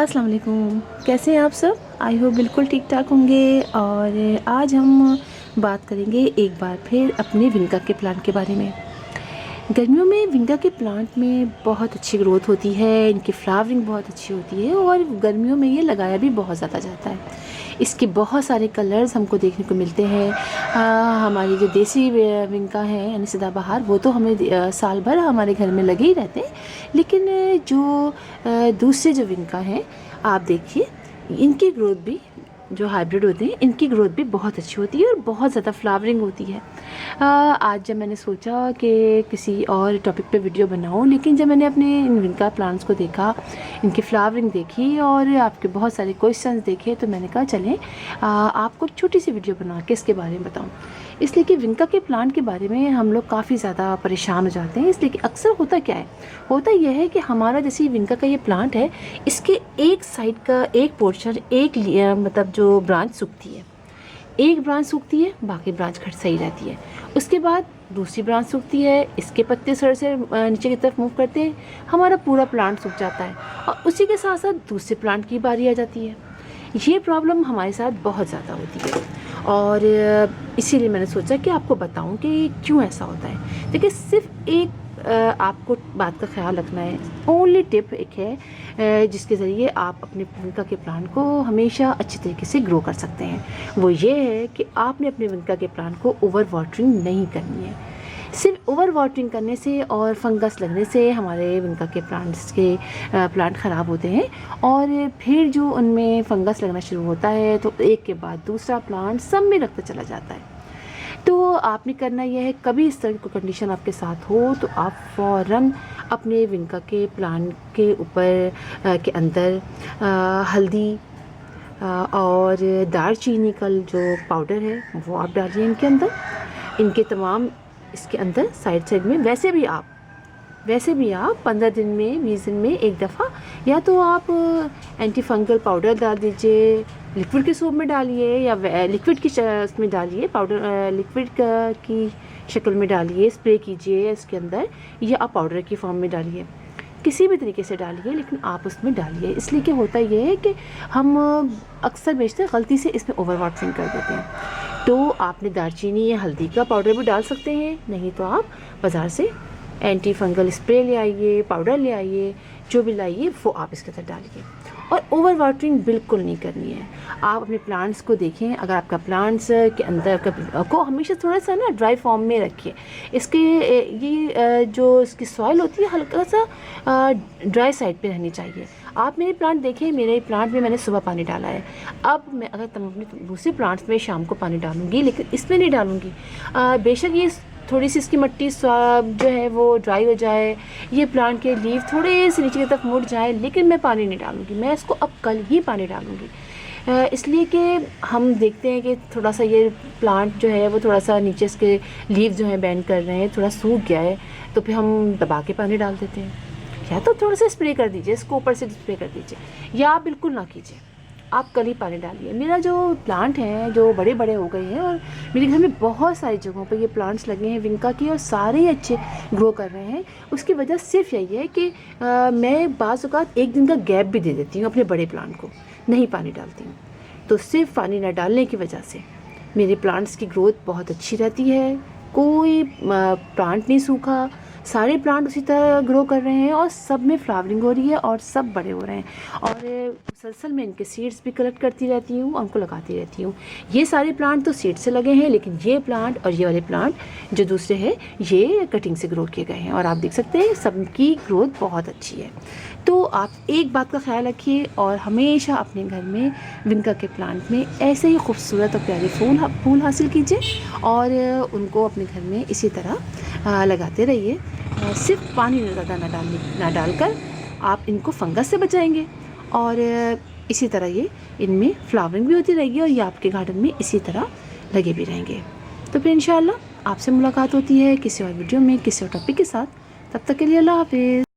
अस्सलाम वालेकुम, कैसे हैं आप सब। आई होप बिल्कुल ठीक ठाक होंगे। और आज हम बात करेंगे एक बार फिर अपने विंका के प्लांट के बारे में। गर्मियों में विंका के प्लांट में बहुत अच्छी ग्रोथ होती है, इनकी फ्लावरिंग बहुत अच्छी होती है और गर्मियों में ये लगाया भी बहुत ज़्यादा जाता है। इसके बहुत सारे कलर्स हमको देखने को मिलते हैं। हमारी जो देसी विंका है यानी सदाबहार, वो तो हमें साल भर हमारे घर में लगे ही रहते हैं। लेकिन जो दूसरे जो विंका हैं, आप देखिए इनकी ग्रोथ भी, जो हाइब्रिड होते हैं इनकी ग्रोथ भी बहुत अच्छी होती है और बहुत ज़्यादा फ्लावरिंग होती है। आज जब मैंने सोचा कि किसी और टॉपिक पे वीडियो बनाऊं, लेकिन जब मैंने अपने इन विंका प्लांट्स को देखा, इनकी फ्लावरिंग देखी और आपके बहुत सारे क्वेश्चंस देखे, तो मैंने कहा चलें आपको छोटी सी वीडियो बना के इसके बारे में बताऊं। इसलिए कि विंका के प्लांट के बारे में हम लोग काफ़ी ज़्यादा परेशान हो जाते हैं। इसलिए कि अक्सर होता क्या है, होता यह है कि हमारा जैसे विंका का ये प्लांट है, इसके एक साइड का एक पोर्शन, एक मतलब जो ब्रांच सूखती है, एक ब्रांच सूखती है, बाकी ब्रांच खट सही रहती है। उसके बाद दूसरी ब्रांच सूखती है, इसके पत्ते सर से नीचे की तरफ मूव करते हैं, हमारा पूरा प्लांट सूख जाता है और उसी के साथ साथ दूसरे प्लांट की बारी आ जाती है। ये प्रॉब्लम हमारे साथ बहुत ज़्यादा होती है और इसीलिए मैंने सोचा कि आपको बताऊं कि क्यों ऐसा होता है। देखिए, सिर्फ एक आपको बात का ख्याल रखना है। ओनली टिप एक है जिसके ज़रिए आप अपने विंका के प्लांट को हमेशा अच्छी तरीके से ग्रो कर सकते हैं। वो ये है कि आपने अपने विंका के प्लांट को ओवर वाटरिंग नहीं करनी है। सिर्फ ओवर वाटरिंग करने से और फंगस लगने से हमारे विंका के प्लांट ख़राब होते हैं और फिर जो उनमें फंगस लगना शुरू होता है तो एक के बाद दूसरा प्लांट सब में लगता चला जाता है। तो आपने करना यह है, कभी इस तरह की कंडीशन आपके साथ हो तो आप फ़ौरन अपने विंका के प्लांट के ऊपर के अंदर हल्दी और दालचीनी का जो पाउडर है वो आप डालिए इनके अंदर, इनके तमाम इसके अंदर साइड में। वैसे भी आप 15 दिन में 20 दिन में एक दफ़ा या तो आप एंटी फंगल पाउडर डाल दीजिए, लिक्विड के सोप में डालिए या लिक्विड की उसमें डालिए, पाउडर लिक्विड की शक्ल में डालिए, स्प्रे कीजिए इसके अंदर, या आप पाउडर की फॉर्म में डालिए, किसी भी तरीके से डालिए, लेकिन आप उसमें डालिए। इसलिए कि होता ये है कि हम अक्सर बेचते गलती से इसमें ओवर वाटरिंग कर देते हैं। तो आपने दालचीनी या हल्दी का पाउडर भी डाल सकते हैं, नहीं तो आप बाज़ार से एंटी फंगल स्प्रे ले आइए, पाउडर ले आइए, जो भी लाइए वो आप इसके अंदर डालिए। और ओवर वाटरिंग बिल्कुल नहीं करनी है। आप अपने प्लांट्स को देखें, अगर आपका प्लांट्स के अंदर को हमेशा थोड़ा सा ना ड्राई फॉर्म में रखिए। इसके ये जो इसकी सॉइल होती है हल्का सा ड्राई साइड पे रहनी चाहिए। आप मेरे प्लांट देखें, मेरे प्लांट में मैंने सुबह पानी डाला है। अब मैं अगर अपने दूसरे प्लांट्स में शाम को पानी डालूंगी, लेकिन इसमें नहीं डालूंगी। बेशक ये थोड़ी सी इसकी मिट्टी जो है वो ड्राई हो जाए, ये प्लांट के लीव थोड़े से नीचे की तरफ मुड़ जाए, लेकिन मैं पानी नहीं डालूंगी। मैं इसको अब कल ही पानी डालूंगी, इसलिए कि हम देखते हैं कि थोड़ा सा ये प्लांट जो है वो थोड़ा सा नीचे इसके लीव जो है बेंड कर रहे हैं, थोड़ा सूख गया है, तो फिर हम दबा के पानी डाल देते हैं। या तो थोड़ा सा स्प्रे कर दीजिए, इसको ऊपर से स्प्रे कर दीजिए, या आप बिल्कुल ना कीजिए, आप कल ही पानी डालिए। मेरा जो प्लांट हैं जो बड़े बड़े हो गए हैं और मेरे घर में बहुत सारी जगहों पर ये प्लांट्स लगे हैं विंका के और सारे ही अच्छे ग्रो कर रहे हैं। उसकी वजह सिर्फ यही है कि मैं बाज़ औक़ात एक दिन का गैप भी दे देती हूँ अपने बड़े प्लांट को, नहीं पानी डालती हूँ। तो सिर्फ पानी न डालने की वजह से मेरे प्लांट्स की ग्रोथ बहुत अच्छी रहती है। कोई प्लांट नहीं सूखा, सारे प्लांट उसी तरह ग्रो कर रहे हैं और सब में फ्लावरिंग हो रही है और सब बड़े हो रहे हैं। और मुसलसल मैं इनके सीड्स भी कलेक्ट करती रहती हूँ और उनको लगाती रहती हूँ। ये सारे प्लांट तो सीड से लगे हैं, लेकिन ये प्लांट और ये वाले प्लांट जो दूसरे हैं ये कटिंग से ग्रो किए गए हैं और आप देख सकते हैं सबकी ग्रोथ बहुत अच्छी है। तो आप एक बात का ख्याल रखिए और हमेशा अपने घर में विंका के प्लांट में ऐसे ही खूबसूरत और प्यारे फूल हासिल कीजिए और उनको अपने घर में इसी तरह लगाते रहिए। सिर्फ पानी ज़्यादा ना डालकर आप इनको फंगस से बचाएंगे और इसी तरह ये इनमें फ्लावरिंग भी होती रहेगी और ये आपके गार्डन में इसी तरह लगे भी रहेंगे। तो फिर इंशाल्लाह आपसे मुलाकात होती है किसी और वीडियो में किसी और टॉपिक के साथ। तब तक के लिए अल्लाह हाफिज़।